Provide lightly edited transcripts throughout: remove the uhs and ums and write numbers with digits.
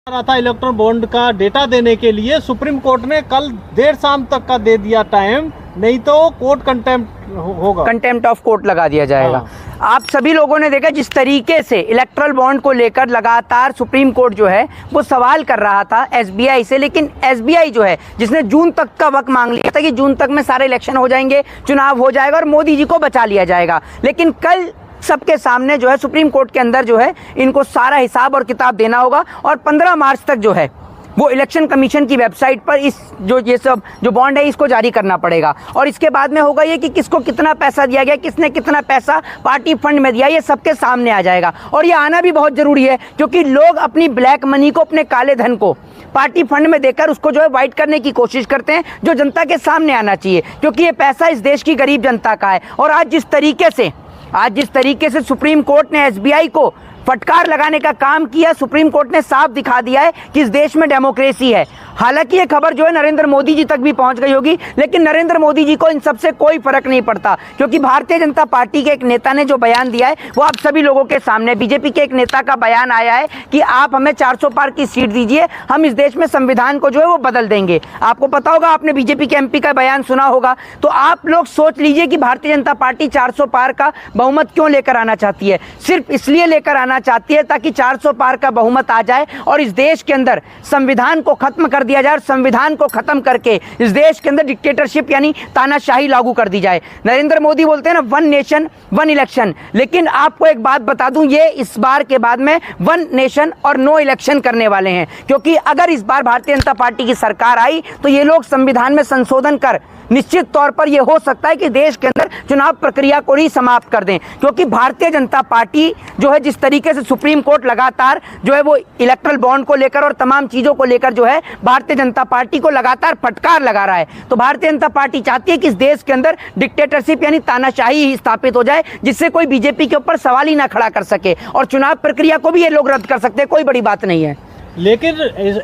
रहा था erectile bond का डेटा देने के लिए, सुप्रीम कोर्ट ने कल देर शाम तक का दे दिया टाइम, नहीं तो कोर्ट कंटेम्प्ट होगा, कंटेम्प्ट ऑफ कोर्ट लगा दिया जाएगा। हाँ। आप सभी लोगों ने देखा जिस तरीके से इलेक्ट्रल बॉन्ड को लेकर लगातार सुप्रीम कोर्ट जो है वो सवाल कर रहा था एसबीआई से, लेकिन एसबीआई जो है जिसने जून तक का वक्त मांग लिया था कि जून तक में सारे इलेक्शन हो जाएंगे, चुनाव हो जाएगा और मोदी जी को बचा लिया जाएगा, लेकिन कल सबके सामने जो है सुप्रीम कोर्ट के अंदर जो है इनको सारा हिसाब और किताब देना होगा और 15 मार्च तक जो है वो इलेक्शन कमीशन की वेबसाइट पर इस ये सब जो बॉन्ड है इसको जारी करना पड़ेगा। और इसके बाद में होगा ये कि किसको कितना पैसा दिया गया, किसने कितना पैसा पार्टी फंड में दिया, ये सबके सामने आ जाएगा। और ये आना भी बहुत जरूरी है क्योंकि लोग अपनी ब्लैक मनी को, अपने काले धन को पार्टी फंड में देकर उसको जो है वाइट करने की कोशिश करते हैं, जो जनता के सामने आना चाहिए क्योंकि ये पैसा इस देश की गरीब जनता का है। और आज जिस तरीके से सुप्रीम कोर्ट ने एसबीआई को फटकार लगाने का काम किया, सुप्रीम कोर्ट ने साफ दिखा दिया है कि इस देश में डेमोक्रेसी है। हालांकि ये खबर जो है नरेंद्र मोदी जी तक भी पहुंच गई होगी, लेकिन नरेंद्र मोदी जी को इन सब से कोई फर्क नहीं पड़ता क्योंकि भारतीय जनता पार्टी के एक नेता ने जो बयान दिया है वो आप सभी लोगों के सामने, बीजेपी के एक नेता का बयान आया है कि आप हमें 400 पार की सीट दीजिए, हम इस देश में संविधान को जो है वो बदल देंगे। आपको पता होगा, आपने बीजेपी के एमपी का बयान सुना होगा, तो आप लोग सोच लीजिए कि भारतीय जनता पार्टी 400 पार का बहुमत क्यों लेकर आना चाहती है। सिर्फ इसलिए लेकर आना चाहती है ताकि 400 पार का बहुमत आ जाए और इस देश के अंदर संविधान को खत्म कर दिया जाए और संविधान को खत्म करके इस देश के अंदर डिक्टेटरशिप यानी तानाशाही लागू कर दी जाए। नरेंद्र मोदी बोलते हैं ना, वन नेशन वन इलेक्शन, लेकिन आपको एक बात बता दूं, ये इस बार के बाद में वन नेशन और नो इलेक्शन करने वाले हैं क्योंकि अगर इस बार भारतीय जनता पार्टी की सरकार आई तो ये लोग संविधान में संशोधन कर निश्चित तौर पर यह हो सकता है कि देश के अंदर चुनाव प्रक्रिया को ही समाप्त कर दें क्योंकि भारतीय जनता पार्टी जो है जिस तरीके से सुप्रीम कोर्ट लगातार जो है वो इलेक्ट्रल बॉन्ड को लेकर और तमाम चीजों को लेकर जो है भारतीय जनता पार्टी को लगातार फटकार लगा रहा है, तो भारतीय जनता पार्टी चाहती है कि इस देश के अंदर डिक्टेटरशिप यानी तानाशाही ही स्थापित हो जाए जिससे कोई बीजेपी के ऊपर सवाल ही ना खड़ा कर सके और चुनाव प्रक्रिया को भी ये लोग रद्द कर सकते हैं, कोई बड़ी बात नहीं है। लेकिन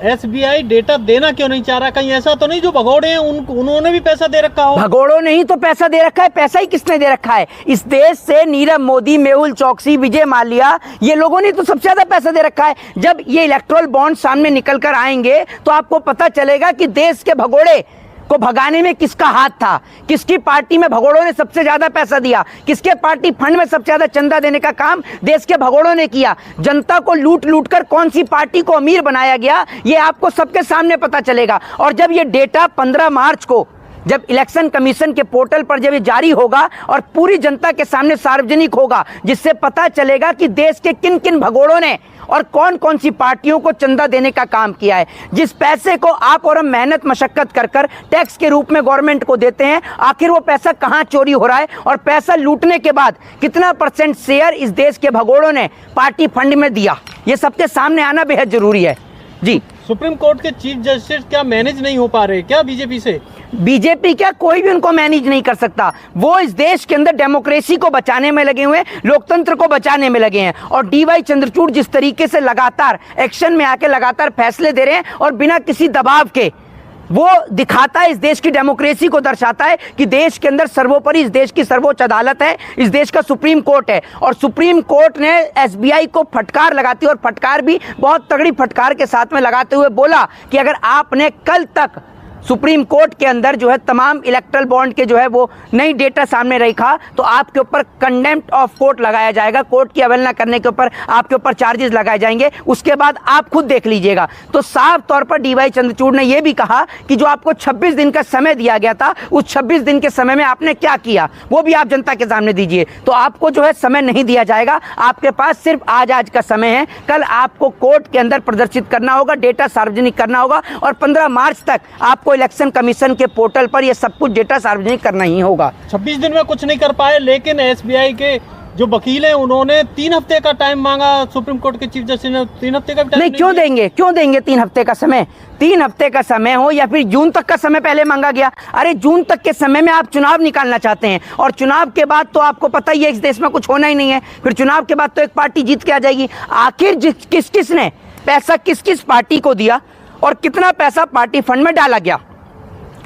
एसबीआई डेटा देना क्यों नहीं चाह रहा? कहीं ऐसा तो नहीं जो भगोड़े हैं उन्होंने भी पैसा दे रखा हो? भगोड़ों ने ही तो पैसा दे रखा है। पैसा ही किसने दे रखा है? इस देश से नीरव मोदी, मेहुल चौकसी, विजय माल्या, ये लोगों ने तो सबसे ज्यादा पैसा दे रखा है। जब ये इलेक्टोरल बॉन्ड सामने निकल कर आएंगे तो आपको पता चलेगा कि देश के भगोड़े को भगाने में किसका हाथ था, किसकी पार्टी में भगोड़ों ने सबसे ज्यादा पैसा दिया, किसके पार्टी फंड में सबसे ज्यादा चंदा देने का काम देश के भगोड़ों ने किया। जनता को लूट लूट कर कौन सी पार्टी को अमीर बनाया गया ये आपको सबके सामने पता चलेगा। और जब ये डेटा 15 मार्च को जब इलेक्शन कमीशन के पोर्टल पर जब ये जारी होगा और पूरी जनता के सामने सार्वजनिक होगा, जिससे पता चलेगा कि देश के किन किन भगोड़ों ने और कौन कौन सी पार्टियों को चंदा देने का काम किया है। जिस पैसे को आप और हम मेहनत मशक्कत कर कर टैक्स के रूप में गवर्नमेंट को देते हैं, आखिर वो पैसा कहां चोरी हो रहा है और पैसा लूटने के बाद कितना % शेयर इस देश के भगोड़ों ने पार्टी फंड में दिया, ये सबके सामने आना बेहद जरूरी है। जी, सुप्रीम कोर्ट के चीफ जस्टिस क्या मैनेज नहीं हो पा रहे क्या बीजेपी से? बीजेपी क्या, कोई भी उनको मैनेज नहीं कर सकता। वो इस देश के अंदर डेमोक्रेसी को बचाने में लगे हुए हैं, लोकतंत्र को बचाने में लगे हैं। और डीवाई चंद्रचूड़ जिस तरीके से लगातार एक्शन में आके लगातार फैसले दे रहे हैं और बिना किसी दबाव के, वो दिखाता है, इस देश की डेमोक्रेसी को दर्शाता है कि देश के अंदर सर्वोपरि इस देश की सर्वोच्च अदालत है, इस देश का सुप्रीम कोर्ट है। और सुप्रीम कोर्ट ने एसबीआई को फटकार लगाती और फटकार भी बहुत तगड़ी फटकार के साथ में लगाते हुए बोला कि अगर आपने कल तक सुप्रीम कोर्ट के अंदर जो है तमाम इलेक्ट्रल बॉन्ड के जो है वो नई डेटा सामने रखा तो आपके ऊपर कंडेम्प्ट ऑफ कोर्ट लगाया जाएगा, कोर्ट की अवहेलना करने के ऊपर आपके ऊपर चार्जेस लगाए जाएंगे। उसके बाद आप खुद देख लीजिएगा। तो साफ तौर पर डीवाई चंद्रचूड़ ने यह भी कहा कि जो आपको 26 दिन का समय दिया गया था, उस 26 दिन के समय में आपने क्या किया वो भी आप जनता के सामने दीजिए। तो आपको जो है समय नहीं दिया जाएगा, आपके पास सिर्फ आज का समय है। कल आपको कोर्ट के अंदर प्रदर्शित करना होगा, डेटा सार्वजनिक करना होगा और 15 मार्च तक आपको इलेक्शन कमीशन के पोर्टल पर यह सब कुछ डेटा सार्वजनिक करना ही होगा। 26 दिन में कुछ नहीं कर पाए, लेकिन एसबीआई के जो वकील हैं उन्होंने 3 हफ्ते का टाइम मांगा। सुप्रीम कोर्ट के चीफ जस्टिस ने 3 हफ्ते का टाइम नहीं, क्यों देंगे 3 हफ्ते का समय? 3 हफ्ते का समय हो या फिर जून तक का समय पहले मांगा गया। अरे जून तक के समय में आप चुनाव निकालना चाहते हैं और चुनाव के बाद तो आपको पता ही है इस देश में कुछ होना ही नहीं है। फिर चुनाव के बाद तो एक पार्टी जीत के आ जाएगी। आखिर किस ने पैसा किस पार्टी को दिया और कितना पैसा पार्टी फंड में डाला गया,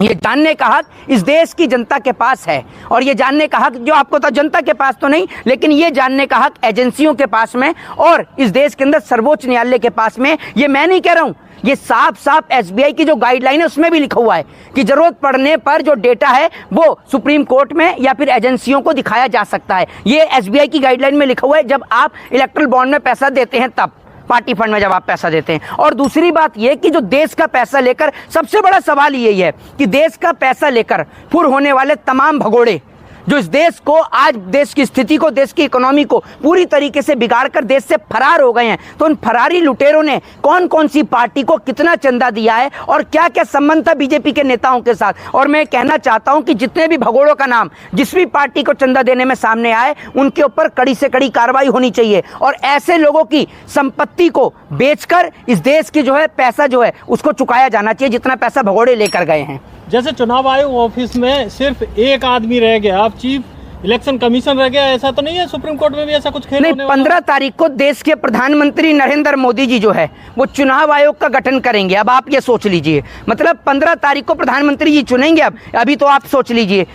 ये जानने का हक इस देश की जनता के पास है, और ये जानने का हक जो आपको तो जनता के पास तो नहीं, लेकिन ये जानने का हक एजेंसियों के पास में और इस देश के अंदर सर्वोच्च न्यायालय के पास में। ये मैं नहीं कह रहा हूं, ये साफ साफ एसबीआई की जो गाइडलाइन है उसमें भी लिखा हुआ है कि जरूरत पड़ने पर जो डेटा है वो सुप्रीम कोर्ट में या फिर एजेंसियों को दिखाया जा सकता है। ये एसबीआई की गाइडलाइन में लिखा हुआ है जब आप इलेक्ट्रल बॉन्ड में पैसा देते हैं तब, पार्टी फंड में जब आप पैसा देते हैं। और दूसरी बात यह कि जो देश का पैसा लेकर, सबसे बड़ा सवाल यही है कि देश का पैसा लेकर फुर होने वाले तमाम भगोड़े जो इस देश को, आज देश की स्थिति को, देश की इकोनॉमी को पूरी तरीके से बिगाड़ कर देश से फरार हो गए हैं, तो उन फरारी लुटेरों ने कौन कौन सी पार्टी को कितना चंदा दिया है और क्या क्या संबंध था बीजेपी के नेताओं के साथ। और मैं कहना चाहता हूं कि जितने भी भगोड़ों का नाम जिस भी पार्टी को चंदा देने में सामने आए, उनके ऊपर कड़ी से कड़ी कार्रवाई होनी चाहिए और ऐसे लोगों की संपत्ति को बेचकर इस देश की जो है पैसा जो है उसको चुकाया जाना चाहिए जितना पैसा भगोड़े लेकर गए हैं। जैसे चुनाव आयोग ऑफिस में सिर्फ एक आदमी रह गया, अब चीफ इलेक्शन कमीशन रह गया, ऐसा तो नहीं है? सुप्रीम कोर्ट में भी ऐसा कुछ खेल नहीं, होने वाला? 15 तारीख को देश के प्रधानमंत्री नरेंद्र मोदी जी जो है वो चुनाव आयोग का गठन करेंगे। अब आप ये सोच लीजिए, मतलब 15 तारीख को प्रधानमंत्री जी चुनेंगे। अभी तो आप सोच लीजिए,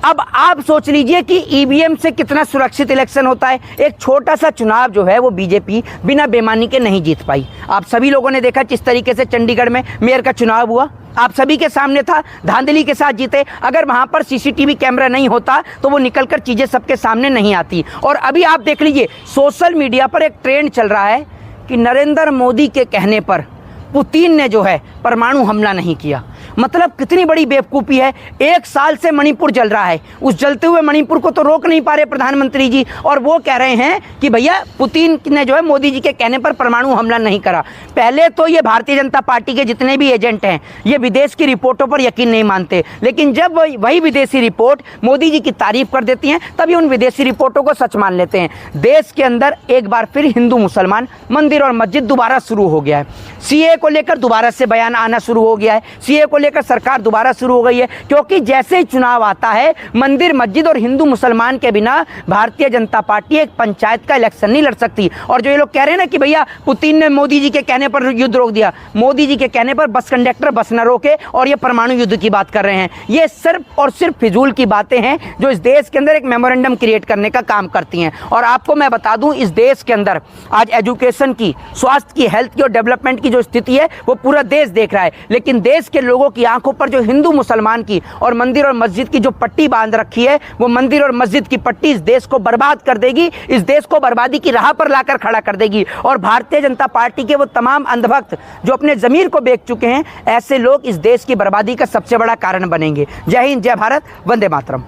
अब आप सोच लीजिए कि ईवीएम से कितना सुरक्षित इलेक्शन होता है। एक छोटा सा चुनाव जो है वो बीजेपी बिना बेईमानी के नहीं जीत पाई। आप सभी लोगों ने देखा जिस तरीके से चंडीगढ़ में मेयर का चुनाव हुआ, आप सभी के सामने था, धांधली के साथ जीते। अगर वहां पर सीसीटीवी कैमरा नहीं होता तो वो निकलकर चीजें सबके सामने नहीं आती। और अभी आप देख लीजिए, सोशल मीडिया पर एक ट्रेंड चल रहा है कि नरेंद्र मोदी के कहने पर पुतिन ने जो है परमाणु हमला नहीं किया। मतलब कितनी बड़ी बेवकूफ़ी है। 1 साल से मणिपुर जल रहा है, उस जलते हुए मणिपुर को तो रोक नहीं पा रहे प्रधानमंत्री जी, और वो कह रहे हैं कि भैया पुतिन ने जो है मोदी जी के कहने पर परमाणु हमला नहीं करा। पहले तो ये भारतीय जनता पार्टी के जितने भी एजेंट हैं ये विदेश की रिपोर्टों पर यकीन नहीं मानते, लेकिन जब वही विदेशी रिपोर्ट मोदी जी की तारीफ कर देती हैं तभी उन विदेशी रिपोर्टों को सच मान लेते हैं। देश के अंदर एक बार फिर हिंदू मुसलमान, मंदिर और मस्जिद दोबारा शुरू हो गया है। सीए को लेकर दोबारा से बयान आना शुरू हो गया है, सीए को लेकर सरकार दोबारा शुरू हो गई है, क्योंकि जैसे ही चुनाव आता है मंदिर मस्जिद और हिंदू मुसलमान के बिना भारतीय जनता पार्टी एक पंचायत का इलेक्शन नहीं लड़ सकती। और जो ये लोग कह रहे हैं ना कि भैया पुतिन ने मोदी जी के कहने पर युद्ध रोक दिया, मोदी जी के कहने पर बस कंडक्टर बस न रोके और ये परमाणु युद्ध की बात कर रहे हैं, ये सिर्फ और सिर्फ फिजूल की बातें हैं जो इस देश के अंदर एक मेमोरेंडम क्रिएट करने का काम करती हैं। और आपको मैं बता दूं, इस देश के अंदर आज एजुकेशन की, स्वास्थ्य की, हेल्थ की और डेवलपमेंट की जो स्थिति है वो पूरा देश देख रहा है, लेकिन देश के लोगों की आंखों पर जो हिंदू मुसलमान की और मंदिर और मस्जिद की जो पट्टी बांध रखी है, वो मंदिर और मस्जिद की पट्टी इस देश को बर्बाद कर देगी, इस देश को बर्बादी की राह पर लाकर खड़ा कर देगी। और भारतीय जनता पार्टी के वो तमाम अंधभक्त जो अपने जमीर को बेच चुके हैं, ऐसे लोग इस देश की बर्बादी का सबसे बड़ा कारण बनेंगे। जय हिंद, जय भारत, वंदे मातरम।